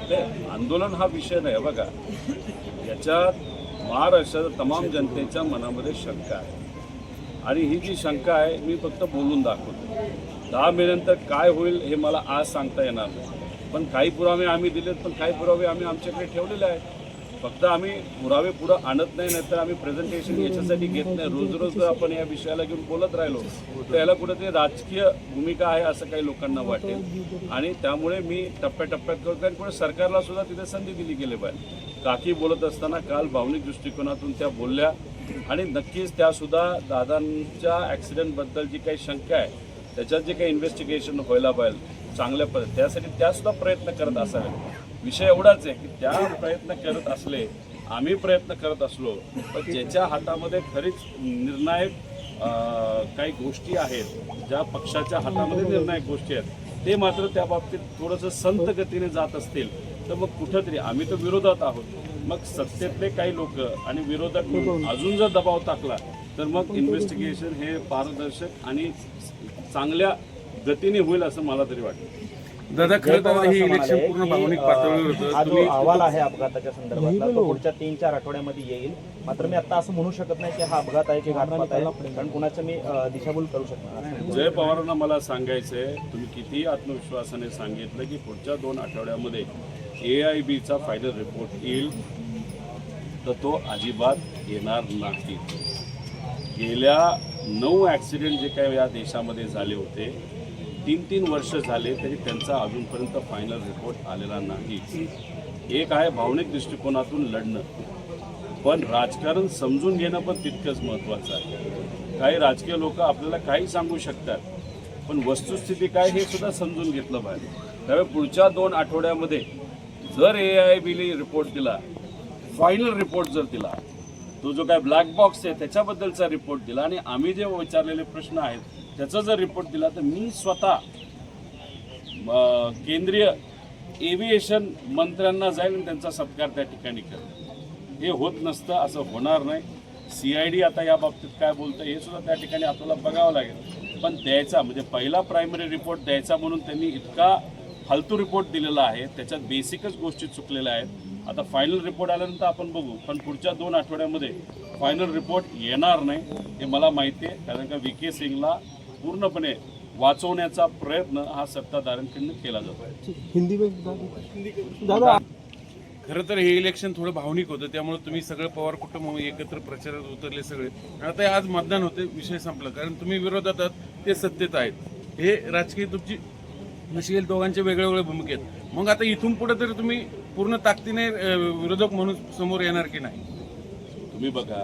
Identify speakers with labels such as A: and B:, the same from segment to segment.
A: ते आंदोलन हा विषय नाही बघा, याच्यात महाराष्ट्राच्या तमाम जनतेच्या मनामध्ये शंका आहे आणि ही जी शंका आहे मी फक्त बोलून दाखवतो. 10 महिन्यानंतर काय होईल हे मला आज सांगता येणार नाही, पण काही पुरावे आम्ही दिलेत, पण काही पुरावे आम्ही आमच्याकडे ठेवलेले आहेत. फक्त आम्ही पुरावे पुढं आणत नाही, नाहीतर आम्ही प्रेझेंटेशन याच्यासाठी घेत नाही. रोज रोज जर आपण या विषयाला घेऊन बोलत राहिलो तर याला कुठेतरी राजकीय भूमिका आहे असं काही लोकांना वाटेल आणि त्यामुळे मी टप्प्याटप्प्यात करतो आणि पुढे सरकारला सुद्धा तिथे संधी दिली गेली पाहिजे. काकी बोलत असताना काल भावनिक दृष्टिकोनातून त्या बोलल्या आणि नक्कीच त्यासुद्धा दादांच्या ॲक्सिडेंटबद्दल जी काही शंका आहे त्याच्यात जे काही इन्व्हेस्टिगेशन व्हायला पाहिजे चांगल्या पद्धती त्यासाठी त्यासुद्धा प्रयत्न करत असावे. विषय एवढाच आहे की त्या प्रयत्न करत असले, आम्ही प्रयत्न करत असलो, तर ज्याच्या हातामध्ये खरीच निर्णायक काही गोष्टी आहेत, ज्या पक्षाच्या हातामध्ये निर्णायक गोष्टी आहेत, ते मात्र त्या बाबतीत थोडंसं संत गतीने जात असतील तर मग कुठंतरी आम्ही तर विरोधात आहोत. मग सत्तेतले काही लोक आणि विरोधक अजून जर दबाव टाकला तर मग इन्व्हेस्टिगेशन हे पारदर्शक आणि चांगल्या गतीने होईल असं मला तरी वाटतं.
B: दादा, खरं तर हे इलेक्शन पूर्ण भावनिक पातळीवर होतं.
C: हा जो अहवाल आहे अपघाताच्या संदर्भातला तो पुढच्या 3-4 आठवड्यामध्ये येईल. मात्र मी आता असं म्हणू शकत नाही की हा अपघात आहे की घातपात आहे, कारण कुणाचं मी दिशाभूल करू शकणार नाही.
A: जय पवारांना मला सांगायचंय, तुम्ही कितीही आत्मविश्वासाने सांगितलं की पुढच्या 2 आठवड्यामध्ये AIBचा फायनल रिपोर्ट येईल, तर तो अजिबात येणार नाही. गेल्या 9 ॲक्सिडेंट जे काही या देशामध्ये झाले होते, 3-3 वर्ष झाले तरी त्यांचा अजूनपर्यंत फायनल रिपोर्ट आलेला नाही. एक आहे भावनिक दृष्टिकोनातून लढणं, पण राजकारण समजून घेणं पण तितकंच महत्त्वाचं आहे. काही राजकीय लोक आपल्याला काही सांगू शकतात, पण वस्तुस्थिती काय हे सुद्धा समजून घेतलं पाहिजे. त्यामुळे पुढच्या 2 आठवड्यामध्ये जर AIBने रिपोर्ट दिला, फायनल रिपोर्ट जर दिला, तो जो काय ब्लॅक बॉक्स आहे त्याच्याबद्दलचा रिपोर्ट दिला आणि आम्ही जे विचारलेले प्रश्न आहेत त्याचा जर रिपोर्ट दिला, तर मी स्वतः केंद्रीय एव्हिएशन मंत्र्यांना जाईल आणि त्यांचा सत्कार त्या ठिकाणी करेल. हे होत नसतं, असं होणार नाही. CID आता या बाबतीत काय बोलतं हे सुद्धा त्या ठिकाणी आपल्याला बघावं लागेल. पण द्यायचा म्हणजे पहिला प्रायमरी रिपोर्ट द्यायचा म्हणून त्यांनी इतका फालतू रिपोर्ट दिलेला आहे, त्याच्यात बेसिकच गोष्टी चुकलेल्या आहेत. आता फायनल रिपोर्ट आल्यानंतर आपण बघू, पण पुढच्या 2 आठवड्यामध्ये फायनल रिपोर्ट येणार नाही हे मला माहिती आहे, कारण का VK सिंगला पूर्णपणे वाचवण्याचा प्रयत्न हा सत्ताधाऱ्यांकडून केला जातो.
B: खरं तर हे इलेक्शन थोडं भावनिक होतं, त्यामुळे तुम्ही सगळं पवार कुटुंब एकत्र प्रचारात उतरले सगळे. आता आज मतदान होते, विषय संपला, कारण तुम्ही विरोधात आहात, ते सत्तेत आहेत. हे राजकीय तुमची नसेल, दोघांचे वेगळे वेगळे भूमिका आहेत. मग आता इथून पुढे तरी तुम्ही पूर्ण ताकदीने विरोधक म्हणून समोर येणार की नाही?
A: तुम्ही बघा,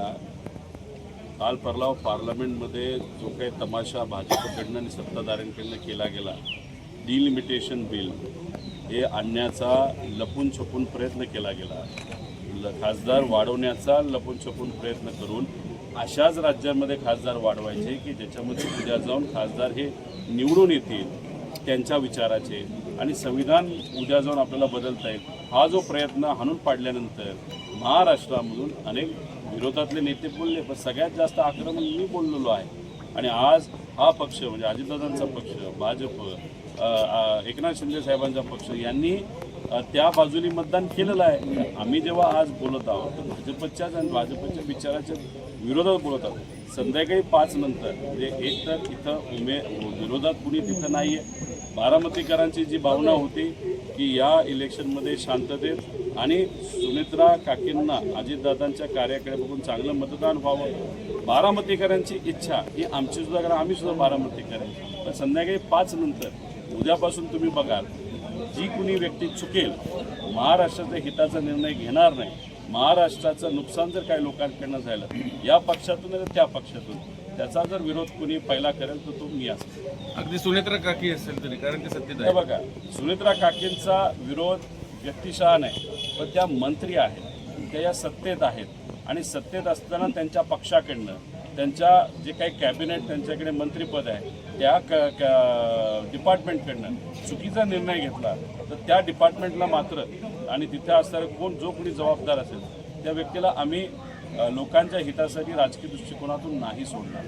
A: काल परवा पार्लमेंटमध्ये जो काही तमाशा भाजपकडनं आणि सत्ताधाऱ्यांकडनं केला गेला, डिलिमिटेशन बिल हे आणण्याचा लपून छपून प्रयत्न केला गेला, खासदार वाढवण्याचा लपून छपून प्रयत्न करून अशाच राज्यांमध्ये खासदार वाढवायचे की ज्याच्यामध्ये उद्या जाऊन खासदार हे निवडून येतील त्यांच्या विचाराचे आणि संविधान उद्या जाऊन आपल्याला बदलता येईल. हा जो प्रयत्न हाणून पाडल्यानंतर महाराष्ट्रामधून अनेक विरोधातले नेते बोलले, पण सगळ्यात जास्त आक्रमण मी बोललेलो आहे. आणि आज हा पक्ष म्हणजे अजितदादांचा पक्ष, भाजप, एकनाथ शिंदे साहेबांचा पक्ष यांनी त्या बाजूनी मतदान केलेलं आहे. आम्ही जेव्हा आज बोलत आहोत तर भाजपच्याच आणि भाजपच्या विचाराच्या विरोधात बोलत आहोत. संध्याकाळी 5 नंतर म्हणजे एक तर इथं विरोधात कुणी तिथं नाही आहे. बारामतीकरांची जी भावना होती की या इलेक्शनमध्ये शांततेत आणि सुनेत्रा काकींना अजितदादांच्या कार्याकडे बघून चांगलं मतदान व्हावं, बारामतीकरांची इच्छा ही आमची सुद्धा, कारण आम्ही सुद्धा बारामतीकर आहे. पण संध्याकाळी 5 नंतर उद्यापासून तुम्ही बघाल, जी कुणी व्यक्ती चुकेल, महाराष्ट्राच्या हिताचा निर्णय घेणार नाही, महाराष्ट्राचं नुकसान जर काही लोकांकडनं झालं या पक्षातून तर त्या पक्षातून, त्याचा जर विरोध कुणी पहिला करेल तर तो मी असेल.
B: अगदी सुनेत्रा काकी असेल तरी, कारण ते सत्तेत
A: हे
B: आहे.
A: बघा, सुनेत्रा काकींचा विरोध व्यक्तिशः नाही, पण त्या मंत्री आहेत, त्या या सत्तेत आहेत आणि सत्तेत असताना त्यांच्या पक्षाकडनं त्यांच्या जे काही कॅबिनेट त्यांच्याकडे मंत्रिपद आहे त्या डिपार्टमेंटकडनं चुकीचा निर्णय घेतला तर त्या डिपार्टमेंटला मात्र आणि तिथे असणारे जो कोणी जबाबदार असेल त्या व्यक्तीला आम्ही लोकांच्या हितासाठी राजकीय दृष्टिकोनातून नाही सोडणार.